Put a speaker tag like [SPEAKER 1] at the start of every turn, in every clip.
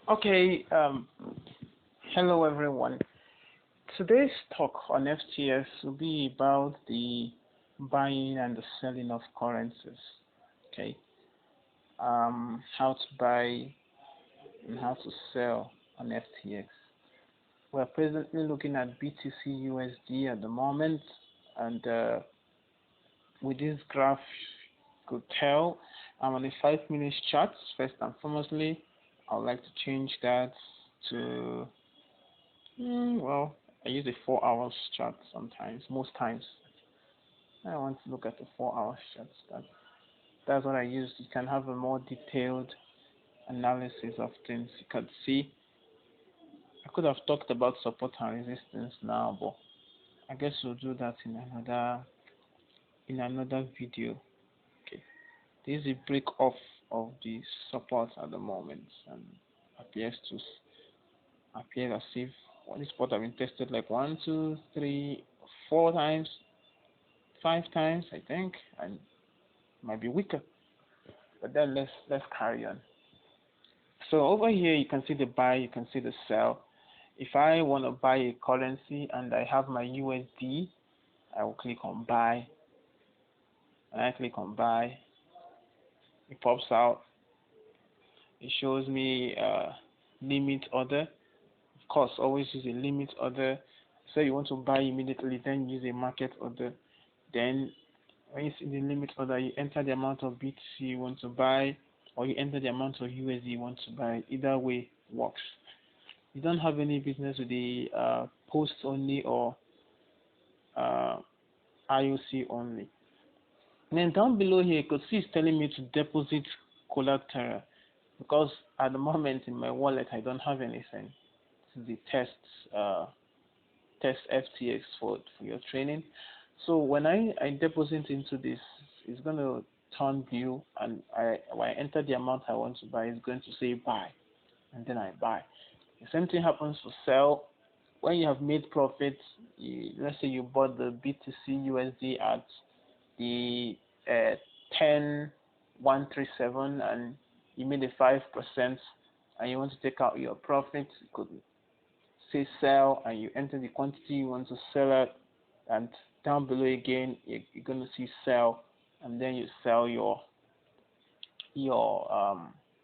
[SPEAKER 1] Okay, hello everyone. Today's talk on FTX will be about the buying and the selling of currencies. Okay, how to buy and how to sell on FTX. We're presently looking at BTC USD at the moment, and with this graph, you could tell I'm on a 5 minute chart. First and foremostly, I would like to change that to well, I use a 4 hours chart sometimes, most times. I want to look at the 4 hours chart. That's what I use. You can have a more detailed analysis of things. You can see I could have talked about support and resistance now, but I guess we'll do that in another video. Okay. This is a break off of the support at the moment and appears as if this support have been tested like 1, 2, 3, 4 times, 5 times, I think, and might be weaker. But then let's carry on. So over here you can see the buy, you can see the sell. If I want to buy a currency and I have my USD, I will click on buy. And I click on buy, it pops out. It shows me limit order. Of course, always use a limit order. So you want to buy immediately, then use a market order. Then when you see the limit order, you enter the amount of BTC you want to buy, or you enter the amount of USD you want to buy. Either way works. You don't have any business with the post only or IOC only. And then down below here, you could see it's telling me to deposit collateral because at the moment in my wallet I don't have anything. This is the test FTX for your training. So when I deposit into this, it's going to turn blue, and when I enter the amount I want to buy, it's going to say buy, and then I buy. The same thing happens for sell. When you have made profits, let's say you bought the BTC USD at the 10,137 and you made a 5%, and you want to take out your profit, you could say sell and you enter the quantity you want to sell at, and down below again you're going to see sell, and then you sell your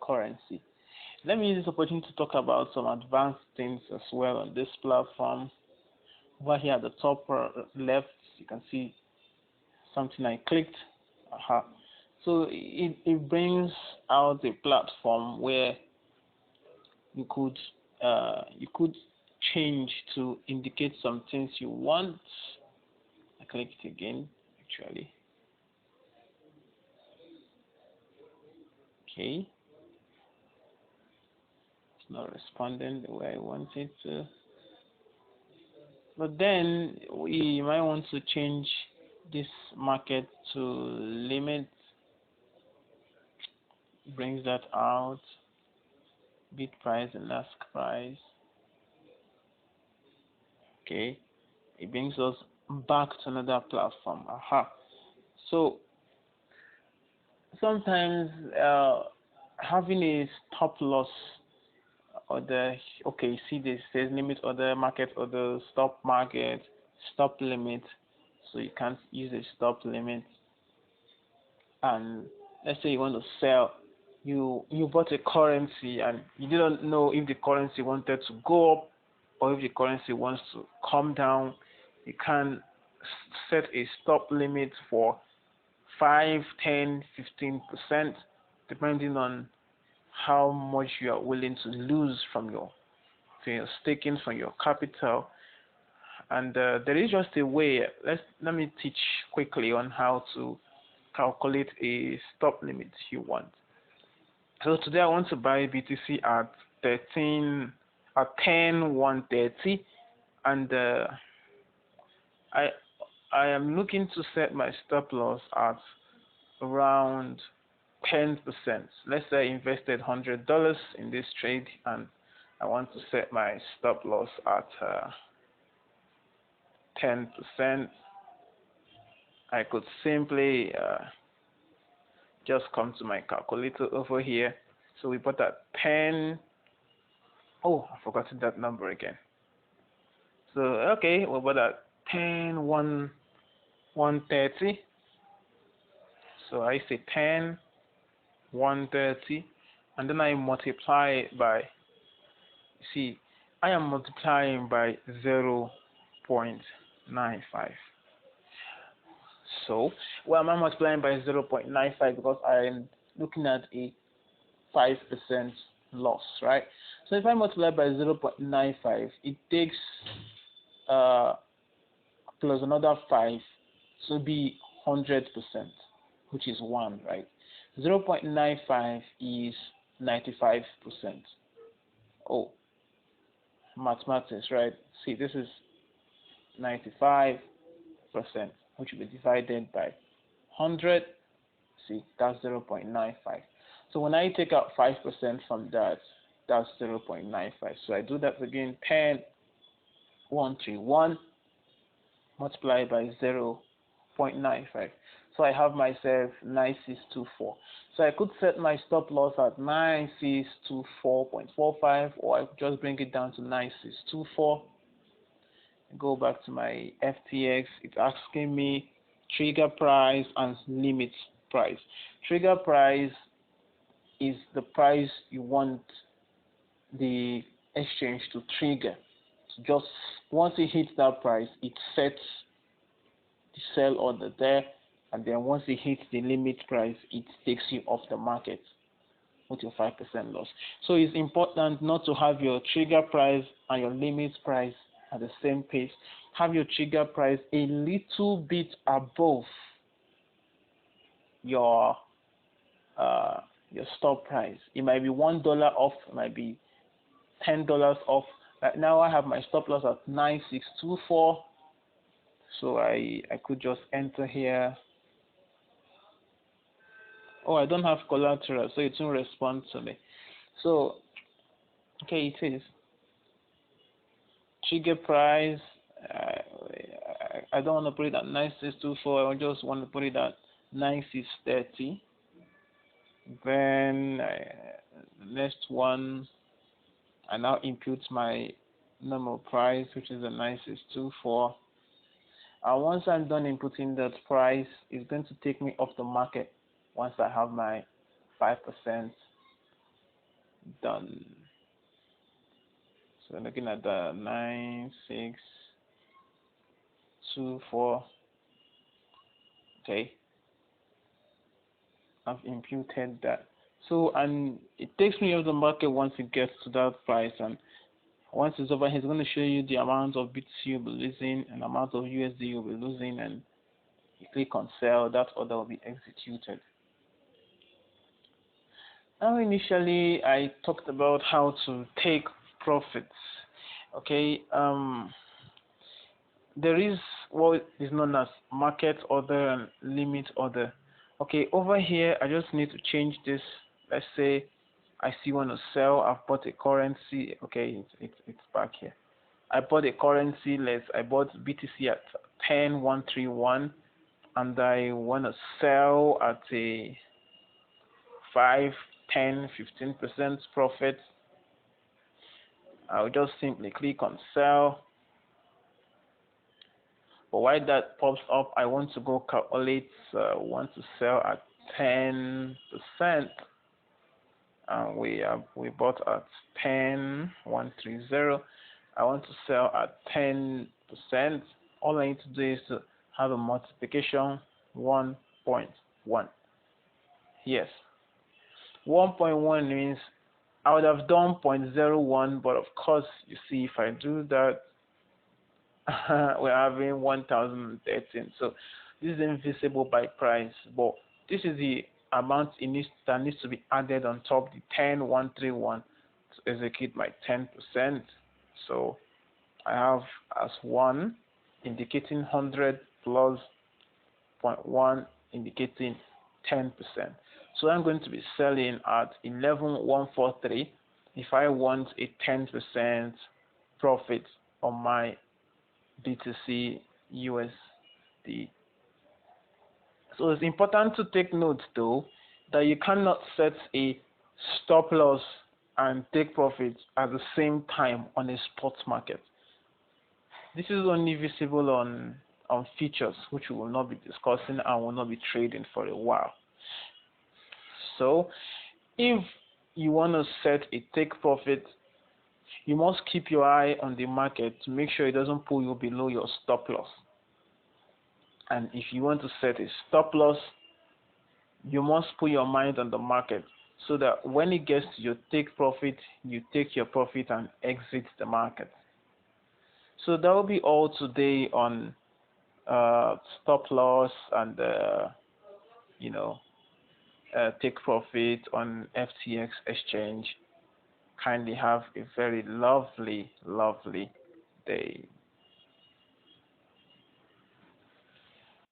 [SPEAKER 1] currency. Let me use this opportunity to talk about some advanced things as well on this platform. Over here at the top left, you can see something I clicked. So it brings out a platform where you could change to indicate some things you want. I click it again, actually. Okay. It's not responding the way I want it to. But then we might want to change this market to limit. Brings that out. Bid price and ask price. Okay. It brings us back to another platform. So sometimes having a stop loss order, okay, see this says limit order, market order, stop market, stop limit. So you can't use a stop limit. And let's say you want to sell, you bought a currency and you didn't know if the currency wanted to go up or if the currency wants to come down. You can set a stop limit for 5, 10, 15%, depending on how much you are willing to lose from your staking from your capital. And there is just a way. Let me teach quickly on how to calculate a stop limit you want. So today I want to buy BTC at 10,130, and I am looking to set my stop loss at around 10%. Let's say I invested $100 in this trade and I want to set my stop loss at 10%. I could simply just come to my calculator over here. So we put at 10 Oh, I forgot that number again. So okay, what about that? 10, 1, 130. So I say 10, 130, and then I multiply it by, see, I am multiplying by 0.95. So, well, I'm multiplying by 0.95 because I am looking at a 5% loss, right? So if I multiply by 0.95, it takes uh, plus another 5, so be 100%, which is 1, right? 0.95 is 95%. Oh, mathematics, right? See, this is 95%, which will be divided by 100. See, that's 0.95. So when I take out 5% from that, that's 0.95. So I do that again, 10, 131 multiplied by 0.95. So I have myself 9624. So I could set my stop loss at 9624.45, or I could just bring it down to 9624. Go back to my FTX. It's asking me trigger price and limit price. Trigger price is the price you want the exchange to trigger. So just once it hits that price, it sets the sell order there, and then once it hits the limit price, it takes you off the market with your 5% loss. So it's important not to have your trigger price and your limit price at the same pace. Have your trigger price a little bit above your uh, your stop price. It might be $1 off, it might be $10 off. Right now I have my stop loss at 9624. So I could just enter here. Oh, I don't have collateral, so it won't respond to me. So okay, it is trigger price. I don't want to put it at 9624. I just want to put it at 9630. Then next one, I now input my normal price, which is a 9624. And once I'm done inputting that price, it's going to take me off the market once I have my 5% done. So looking at the 9624. Okay, I've imputed that. So, and it takes me off the market once it gets to that price, and once it's over here, it's going to show you the amount of BTC you'll be losing and amount of USD you'll be losing, and you click on sell, that order will be executed. Now, initially, I talked about how to take profits. Okay, there is what is known as market order and limit order. Okay, over here, I just need to change this. Let's say I still want to sell. I've bought a currency. Okay, it's back here. I bought a currency. I bought BTC at 10,131, and I want to sell at a 5, 10, 15% profit. I'll just simply click on sell. But while that pops up, I want to go calculate. Want to sell at 10%, and we bought at 10,130. I want to sell at 10%. All I need to do is to have a multiplication 1.1. Yes, 1.1 means I would have done 0.01, but of course, you see, if I do that, we're having 1013. So this is invisible by price, but this is the amount that needs to be added on top the 10,131 to execute my 10%. So I have as 1 indicating 100 plus 0.1 indicating 10%. So I'm going to be selling at 11,143 if I want a 10% profit on my BTC USD. So it's important to take note though that you cannot set a stop loss and take profits at the same time on a spot market. This is only visible on features, which we will not be discussing and will not be trading for a while. So if you want to set a take profit, you must keep your eye on the market to make sure it doesn't pull you below your stop loss. And if you want to set a stop loss, you must put your mind on the market so that when it gets to your take profit, you take your profit and exit the market. So that will be all today on stop loss and you know take profit on FTX exchange. Kindly have a very lovely day.